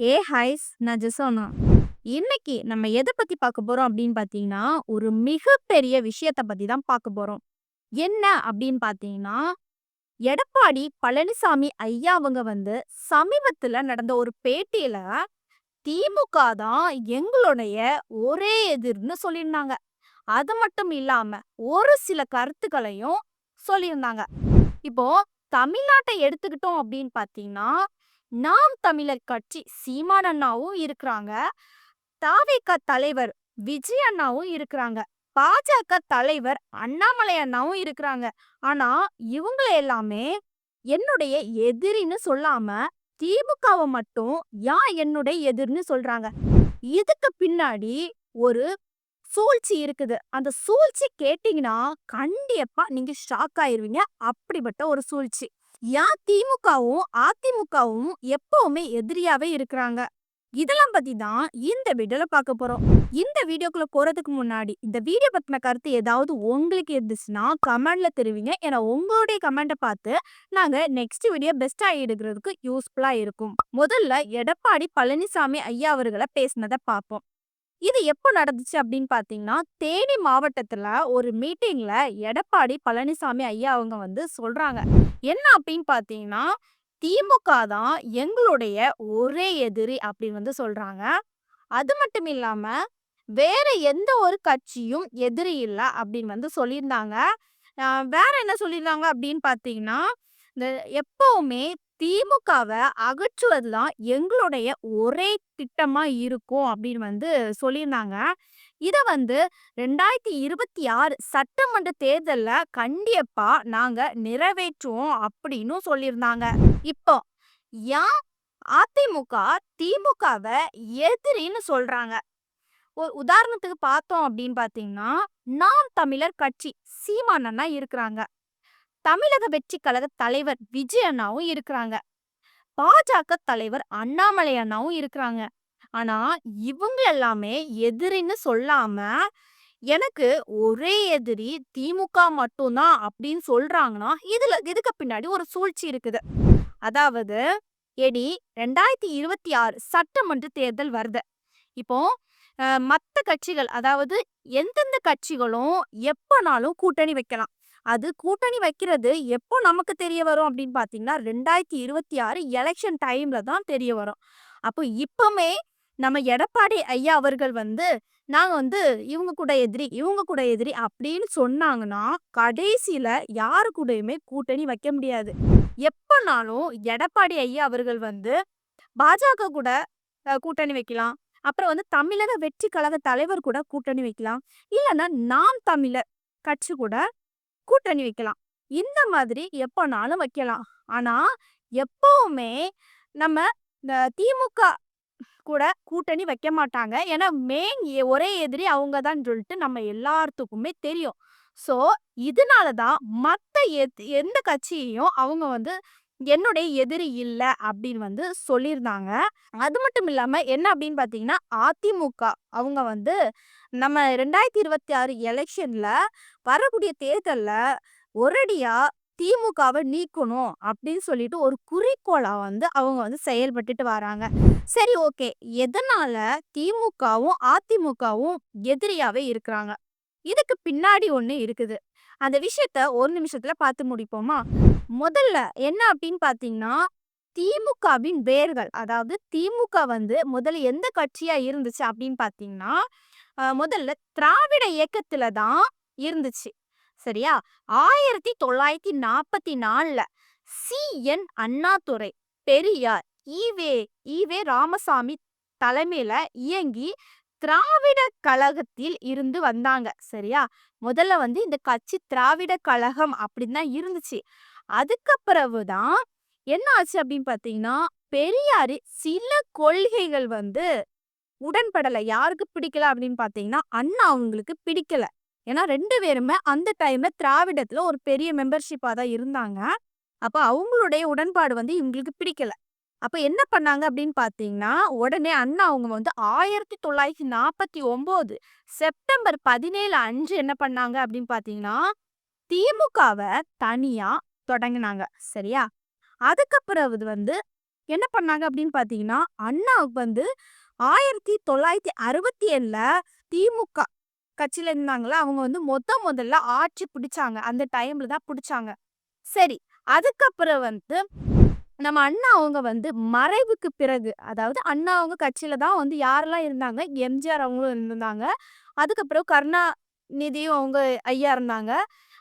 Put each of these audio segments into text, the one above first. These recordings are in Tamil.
ஹைஸ் நான் ஜெசோனா. இன்னைக்கு நம்ம எத பத்தி பார்க்க போறோம் அப்படின்னு பார்த்தீங்கன்னா, ஒரு மிகப்பெரிய விஷயத்த பத்தி தான் பார்க்க போறோம். என்ன அப்படின்னு பார்த்தீங்கன்னா, எடப்பாடி பழனிசாமி ஐயா அவங்க வந்து சமீபத்துல நடந்த ஒரு பேட்டியில, திமுக தான் எங்களுடைய ஒரே எதிர்ன்னு சொல்லியிருந்தாங்க. அது மட்டும் இல்லாம, ஒரு சில கருத்துக்களையும் சொல்லியிருந்தாங்க. இப்போ தமிழ்நாட்டை எடுத்துக்கிட்டோம் அப்படின்னு பார்த்தீங்கன்னா, நாம் தமிழர் கட்சி சீமான் அண்ணாவும் இருக்கிறாங்க. தாவேகா தலைவர் விஜய் அண்ணாவும் இருக்கிறாங்க. பாஜக தலைவர் அண்ணாமலை அண்ணாவும் இருக்கிறாங்க. ஆனா, இவங்க எல்லாமே என்னுடைய எதிரின்னு சொல்லாம, திமுகவ மட்டும் என்னுடைய எதிர்ன்னு சொல்றாங்க. இதுக்கு பின்னாடி ஒரு சூழ்ச்சி இருக்குது. அந்த சூழ்ச்சி கேட்டீங்கன்னா, கண்டிப்பா நீங்க ஷாக் ஆயிருவீங்க. அப்படிப்பட்ட ஒரு சூழ்ச்சி. திமுகவும், அதிமுகவும் எப்பவுமே எதிரியாவே இருக்கிறாங்க. இதெல்லாம் பத்தி தான் இந்த வீடியோல பார்க்க போறோம். இந்த வீடியோக்குள்ள போறதுக்கு முன்னாடி, இந்த வீடியோ பத்தின கருத்து ஏதாவது உங்களுக்கு இருந்துச்சுன்னா, கமெண்ட்ல தெரிவிங்க. ஏன்னா உங்களுடைய கமெண்ட்ட பார்த்து, நாங்க நெக்ஸ்ட் வீடியோ பெஸ்ட்டா எடுக்கிறதுக்கு யூஸ்ஃபுல்லா இருக்கும். முதல்ல எடப்பாடி பழனிசாமி ஐயா அவர்கள பேசினத பார்ப்போம். இது எப்போ நடந்துச்சு அப்படின்னு பார்த்தீங்கன்னா, தேனி மாவட்டத்துல ஒரு மீட்டிங்ல எடப்பாடி பழனிசாமி ஐயா அவங்க வந்து சொல்றாங்க. என்ன அப்படின்னு பார்த்தீங்கன்னா, திமுக தான் எங்களுடைய ஒரே எதிரி அப்படின்னு வந்து சொல்றாங்க. அது மட்டும் இல்லாம, வேற எந்த ஒரு கட்சியும் எதிரி இல்ல அப்படின்னு வந்து சொல்லியிருந்தாங்க. அ வேற என்ன சொல்லியிருந்தாங்க அப்படின்னு பார்த்தீங்கன்னா, இந்த எப்பவுமே திமுகவ அகற்றுவது தான் எங்களுடைய ஒரே திட்டமா இருக்கும் அப்படின்னு வந்து சொல்லியிருந்தாங்க. இத வந்து 2026 சட்டமன்ற தேர்தல்ல கண்டிப்பா நாங்க நிறைவேற்றுவோம் அப்படின்னும் சொல்லியிருந்தாங்க. இப்போ ஏன் அதிமுக திமுகவ எதிரின்னு சொல்றாங்க? ஒரு உதாரணத்துக்கு பார்த்தோம் அப்படின்னு பார்த்தீங்கன்னா, நாம் தமிழர் கட்சி சீமான் அண்ணா இருக்கிறாங்க. தமிழக வெற்றி கழக தலைவர் விஜய் அண்ணாவும் இருக்கிறாங்க. பாஜக தலைவர் அண்ணாமலை அண்ணாவும் இருக்கிறாங்க. ஆனா, இவங்க எல்லாமே எதிரின்னு சொல்லாம, எனக்கு ஒரே எதிரி திமுக மட்டும் தான் அப்படின்னு சொல்றாங்கன்னா, இதுக்கு பின்னாடி ஒரு சூழ்ச்சி இருக்குது. அதாவது, 2026 சட்டமன்ற தேர்தல் வருது. இப்போ மத்த கட்சிகள், அதாவது எந்தெந்த கட்சிகளும் எப்பனாலும் கூட்டணி வைக்கலாம். அது கூட்டணி வைக்கிறது எப்போ நமக்கு தெரிய வரும் அப்படின்னு பார்த்தீங்கன்னா, 2026 எலெக்ஷன் டைம்ல தான் தெரிய வரும். அப்போ இப்பமே நம்ம எடப்பாடி ஐயா அவர்கள் வந்து, நாங்க வந்து இவங்க கூட எதிரி, இவங்க கூட எதிரி அப்படின்னு சொன்னாங்கன்னா, கடைசியில யாரு கூடயுமே கூட்டணி வைக்க முடியாது. எப்பனாலும் எடப்பாடி ஐயா அவர்கள் வந்து பாஜக கூட கூட்டணி வைக்கலாம். அப்புறம் வந்து தமிழக வெற்றி கழக தலைவர் கூட கூட்டணி வைக்கலாம். இல்லன்னா நாம் தமிழர் கட்சி கூட கூட்டணி வைக்கலாம். இந்த மாதிரி எப்பனாலும் வைக்கலாம். ஆனா, எப்பவுமே நம்ம இந்த திமுக கூட கூட்டணி வைக்க மாட்டாங்க. ஏன்னா, ஒரே எதிரி அவங்க தான் சொல்லிட்டு நம்ம எல்லாத்துக்குமே தெரியும். ஸோ, இதனால தான் மத்த எந்த கட்சியையும் அவங்க வந்து என்னுடைய எதிரி இல்ல அப்படின்னு வந்து சொல்லியிருந்தாங்க. அது மட்டும் இல்லாம என்ன அப்படின்னு பார்த்தீங்கன்னா, அதிமுக அவங்க வந்து நம்ம 2026 எலெக்ஷன்ல வரக்கூடிய தேர்தல்ல ஒரடியா திமுகவ நீக்கணும் அப்படின்னு சொல்லிட்டு ஒரு குறிக்கோளா வந்து அவங்க வந்து செயல்பட்டுட்டு வராங்க. சரி, ஓகே. எதனால திமுகவும், அதிமுகவும் எதிரியாவே இருக்கிறாங்க? இதுக்கு பின்னாடி ஒண்ணு இருக்குது. அந்த விஷயத்த ஒரு நிமிஷத்துல பார்த்து முடிப்போமா? முதல்ல என்ன அப்படின்னு பார்த்தீங்கன்னா, திமுகவின் வேர்கள். அதாவது திமுக வந்து முதல்ல எந்த கட்சியா இருந்துச்சு அப்படின்னு பார்த்தீங்கன்னா, முதல்ல திராவிட இயக்கத்துல தான் இருந்துச்சு. சரியா? 1944ல சி.என். அண்ணாதுரை, பெரியார், ஈவே ராமசாமி தலைமையில இயங்கி திராவிட கழகத்தில் இருந்து வந்தாங்க. சரியா? முதல்ல வந்து இந்த கட்சி திராவிட கழகம் அப்படின்னு தான் இருந்துச்சு. அதுக்கு பிறகு தான் என்ன ஆச்சு அப்படின்னு பார்த்தீங்கன்னா, பெரியாரு சில கொள்கைகள் வந்து உடன்படல. யாருக்கு பிடிக்கல அப்படின்னு பார்த்தீங்கன்னா, அண்ணா அவங்களுக்கு பிடிக்கல. ஏன்னா 2 பேருமே அந்த டைம்ல திராவிடத்துல ஒரு பெரிய மெம்பர்ஷிப்பா தான் இருந்தாங்க. அப்ப அவங்களுடைய உடன்பாடு வந்து இவங்களுக்கு பிடிக்கல. அப்ப என்ன பண்ணாங்க அப்படின்னு பார்த்தீங்கன்னா, உடனே அண்ணா அவங்க வந்து 1949 செப்டம்பர் 17 அன்று என்ன பண்ணாங்க அப்படின்னு பார்த்தீங்கன்னா, திமுகவ தனியா தொடங்குனாங்க. சரியா? அதுக்கு பிறகு வந்து என்ன பண்ணாங்க அப்படின்னு பார்த்தீங்கன்னா, அண்ணாவுக்கு வந்து 1967ல திமுக கட்சியில இருந்தாங்கல்ல, அவங்க வந்து முதல்ல ஆட்சி பிடிச்சாங்க. அந்த டைம்ல தான் பிடிச்சாங்க. சரி, அதுக்கப்புறம் வந்து நம்ம அண்ணா அவங்க வந்து மறைவுக்கு பிறகு, அதாவது அண்ணா அவங்க கட்சியில தான் வந்து யாரெல்லாம் இருந்தாங்க, எம்ஜிஆர் அவங்களும் இருந்தாங்க. அதுக்கப்புறம் கருணாநிதியும் அவங்க ஐயா இருந்தாங்க.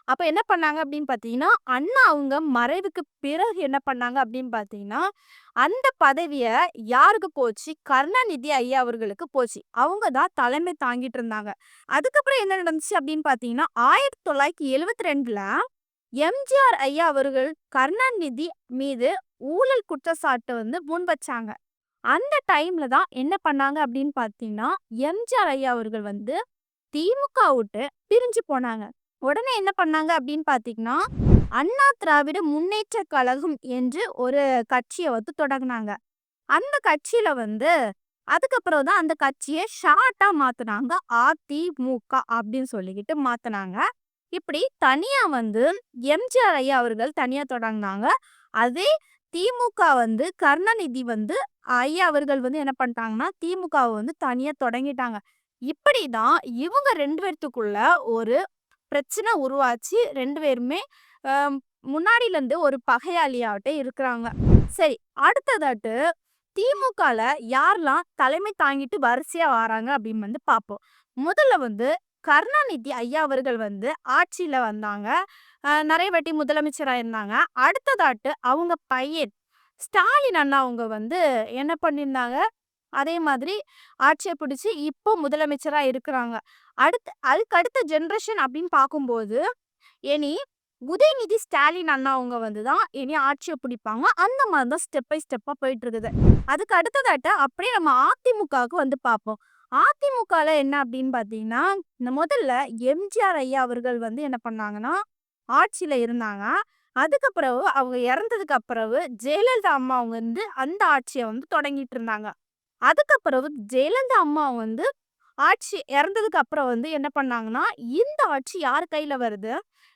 அப்ப என்ன பண்ணாங்க அப்படின்னு பார்த்தீங்கன்னா, அண்ணா அவங்க மறைவுக்கு பிறகு என்ன பண்ணாங்க அப்படின்னு பார்த்தீங்கன்னா, அந்த பதவிய யாருக்கு போச்சு? கருணாநிதி ஐயா அவர்களுக்கு போச்சு. அவங்க தான் தலைமை தாங்கிட்டு இருந்தாங்க. அதுக்கப்புறம் என்ன நடந்துச்சு அப்படின்னு பார்த்தீங்கன்னா, 1972ல எம்ஜிஆர் ஐயா அவர்கள் கருணாநிதி மீது ஊழல் குற்றச்சாட்டு வந்து முன் வச்சாங்க. அந்த டைம்ல தான் என்ன பண்ணாங்க அப்படின்னு பார்த்தீங்கன்னா, எம்ஜிஆர் ஐயா அவர்கள் வந்து திமுக விட்டு பிரிஞ்சு போனாங்க. உடனே என்ன பண்ணாங்க அப்படின்னு பார்த்தீங்கன்னா, அண்ணா திராவிட முன்னேற்ற கழகம் என்று ஒரு கட்சிய வந்து தொடங்குனாங்க. அந்த கட்சியில வந்து அதுக்கப்புறம் தான் அந்த கட்சிய ஷார்ட்டா மாத்துனாங்க. அதிமுக அப்படின்னு சொல்லிக்கிட்டு மாத்துனாங்க. இப்படி தனியா வந்து எம்ஜிஆர் ஐயா அவர்கள் தனியா தொடங்குனாங்க. அதே திமுக வந்து கருணாநிதி வந்து ஐயா அவர்கள் வந்து என்ன பண்ணிட்டாங்கன்னா, திமுகவ வந்து தனியா தொடங்கிட்டாங்க. இப்படிதான் இவங்க 2 பேத்துக்குள்ள ஒரு பிரச்சனை உருவாச்சு. 2 பேருமே அ முன்னாடிலருந்து ஒரு பகையாளியாட்ட இருக்கிறாங்க. சரி, அடுத்ததாட்டு திமுகல யாரெல்லாம் தலைமை தாங்கிட்டு வரிசையா வராங்க அப்படின்னு வந்து பார்ப்போம். முதல்ல வந்து கருணாநிதி ஐயா அவர்கள் வந்து ஆட்சியில வந்தாங்க. நெறைய வாட்டி முதலமைச்சரா இருந்தாங்க. அடுத்ததாட்டு அவங்க பையன் ஸ்டாலின் அண்ணா அவங்க வந்து என்ன பண்ணியிருந்தாங்க, அதே மாதிரி ஆட்சிய பிடிச்சு இப்போ முதலமைச்சரா இருக்கிறாங்க. அதுக்கு அடுத்த ஜெனரேஷன் அப்படின்னு பார்க்கும்போது, இனி உதயநிதி ஸ்டாலின் அண்ணா அவங்க வந்து தான் இனி ஆட்சிய பிடிப்பாங்க. அந்த மாதிரி தான் ஸ்டெப் பை ஸ்டெப்பா போயிட்டு இருக்குது. அதுக்கு அடுத்ததாட்ட அப்படியே நம்ம அதிமுகவுக்கு வந்து பார்ப்போம். அதிமுகல என்ன அப்படின்னு பார்த்தீங்கன்னா, இந்த முதல்ல எம்ஜிஆர் ஐயா அவர்கள் வந்து என்ன பண்ணாங்கன்னா, ஆட்சியில இருந்தாங்க. அதுக்கு பிறகு அவங்க இறந்ததுக்கு பிறகு ஜெயலலிதா அம்மா அவங்க வந்து அந்த ஆட்சிய வந்து தொடங்கிட்டு இருந்தாங்க. அதுக்கு பிறகு ஜெயலலிதா அம்மா வந்து ஆட்சி இறந்ததுக்கு அப்புறம் வந்து என்ன பண்ணாங்கன்னா, இந்த ஆட்சி யார் கையில வருது?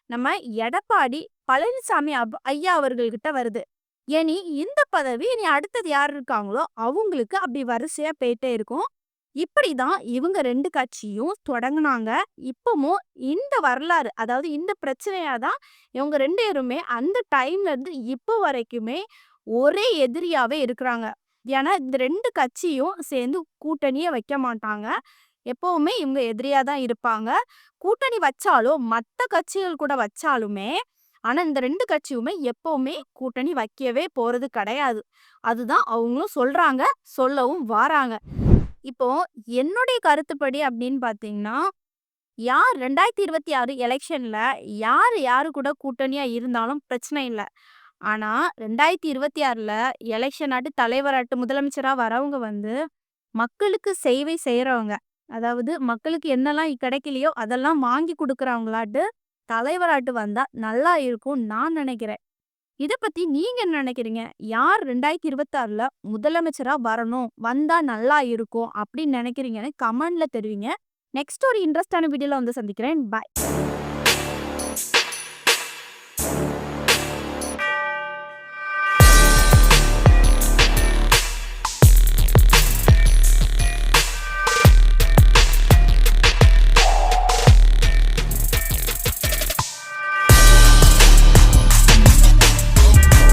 நம்ம எடப்பாடி பழனிசாமி ஐயா அவர்கள்கிட்ட வருது. இனி இந்த பதவி இனி அடுத்தது யார் இருக்காங்களோ அவங்களுக்கு அப்படி வரிசையா போயிட்டே இருக்கும். இப்படிதான் இவங்க 2 கட்சியும் தொடங்குனாங்க. இப்பவும் இந்த வரலாறு, அதாவது இந்த பிரச்சனையா தான் இவங்க 2 பேருமே அந்த டைம்ல இருந்து இப்போ வரைக்குமே ஒரே எதிரியாவே இருக்கிறாங்க. ஏன்னா இந்த 2 கட்சியும் சேர்ந்து கூட்டணியே வைக்க மாட்டாங்க. எப்பவுமே இவங்க எதிரியா தான் இருப்பாங்க. கூட்டணி வச்சாலும் மத்த கட்சிகள் கூட வச்சாலுமே, ஆனா இந்த 2 கட்சியுமே எப்பவுமே கூட்டணி வைக்கவே போறது கிடையாது. அதுதான் அவங்களும் சொல்றாங்க, சொல்லவும் வாராங்க. இப்போ என்னுடைய கருத்துப்படி அப்படின்னு பார்த்தீங்கன்னா, யார் 2026 எலெக்ஷன்ல யாரு கூட கூட்டணியா இருந்தாலும் பிரச்சனை இல்ல. ஆனா 2026ல எலெக்ஷனாட்டு தலைவராட்டு முதலமைச்சரா வரவங்க வந்து மக்களுக்கு சேவை செய்றவங்க. அதாவது மக்களுக்கு என்னலாம் கிடைக்கலையோ அதெல்லாம் வாங்கி குடுக்குறவங்களாட்டு தலைவராட்டு வந்தா நல்லா இருக்கும்னு நான் நினைக்கிறேன். இத பத்தி நீங்க என்ன நினைக்கிறீங்க? யார் 2026ல முதலமைச்சரா வரணும், வந்தா நல்லா இருக்கும் அப்படின்னு நினைக்கிறீங்கன்னு கமெண்ட்ல தெரிவிங்க. நெக்ஸ்ட் ஒரு இன்ட்ரெஸ்டான வீடியோல வந்து சந்திக்கிறேன். பாய்.